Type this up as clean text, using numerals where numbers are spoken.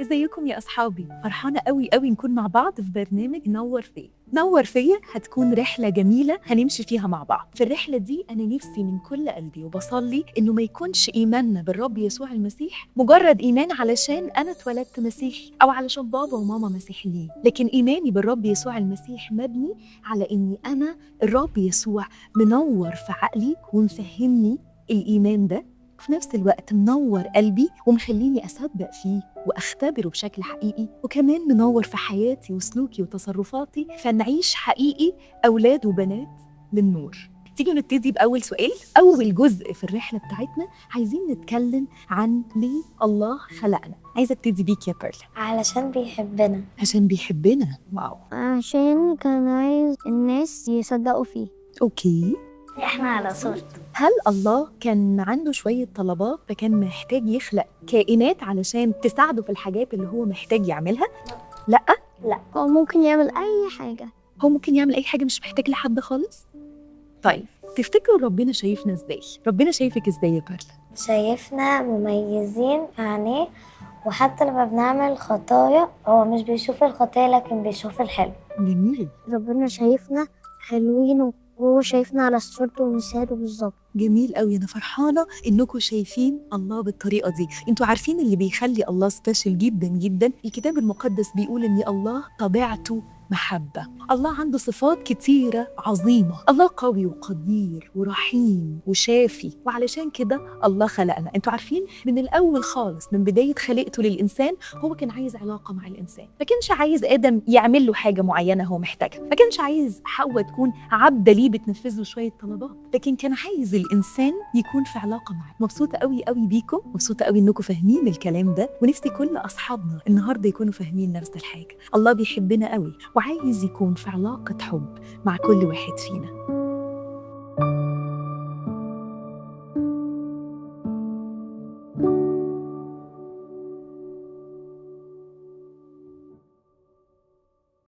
ازيكم يا اصحابي؟ فرحانه قوي نكون مع بعض في برنامج نور فيا. نور فيا هتكون رحله جميله هنمشي فيها مع بعض. في الرحله دي انا نفسي من كل قلبي وبصلي انه ما يكونش ايماننا بالرب يسوع المسيح مجرد ايمان علشان انا اتولدت مسيحي او علشان بابا وماما مسيحيين، لكن ايماني بالرب يسوع المسيح مبني على اني انا الرب يسوع منور في عقلي ومفهمني الايمان ده، في نفس الوقت منور قلبي ومخليني أصدق فيه وأختبره بشكل حقيقي، وكمان منور في حياتي وسلوكي وتصرفاتي، فنعيش حقيقي أولاد وبنات للنور. تيجي نبتدي بأول سؤال. أول جزء في الرحلة بتاعتنا عايزين نتكلم عن ليه الله خلقنا. عايزة ابتدي بيك يا بيرل. علشان بيحبنا. عشان بيحبنا. واو. عشان كان عايز الناس يصدقوا فيه. أوكي. احنا على صورته. هل الله كان عنده شوية طلبات فكان محتاج يخلق كائنات علشان تساعده في الحاجات اللي هو محتاج يعملها؟ لأ. هو ممكن يعمل أي حاجة. هو ممكن يعمل أي حاجة، مش محتاج لحد خالص. طيب تفتكروا ربنا شايفنا إزاي؟ ربنا شايفك إزاي يا بيرل؟ شايفنا مميزين في عينيه، وحتى لما بنعمل خطايا هو مش بيشوف الخطايا لكن بيشوف الحلو. جميل. ربنا شايفنا حلوين وهو شايفنا على صورته ومثاله بالظبط. جميل قوي. أنا فرحانة إنكم شايفين الله بالطريقة دي. أنتوا عارفين اللي بيخلي الله سبيشال جدا الكتاب المقدس بيقول إن الله طبيعته محبة. الله عنده صفات كتيرة عظيمة. الله قوي وقدير ورحيم وشافي، وعلشان كده الله خلقنا. انتوا عارفين من الأول خالص، من بداية خلقته للإنسان هو كان عايز علاقة مع الإنسان. ما كانش عايز آدم يعمل له حاجة معينة هو محتاجها، ما كانش عايز حواء تكون عبدة ليه بتنفذ له شوية طلبات، لكن كان عايز الإنسان يكون في علاقة معاه. مبسوطة قوي بيكم، مبسوطة قوي إنكم فاهمين الكلام ده، ونفسي كل أصحابنا النهاردة يكونوا فاهمين نفس الحاجة. الله بيحبنا قوي وعايز يكون في علاقة حب مع كل واحد فينا.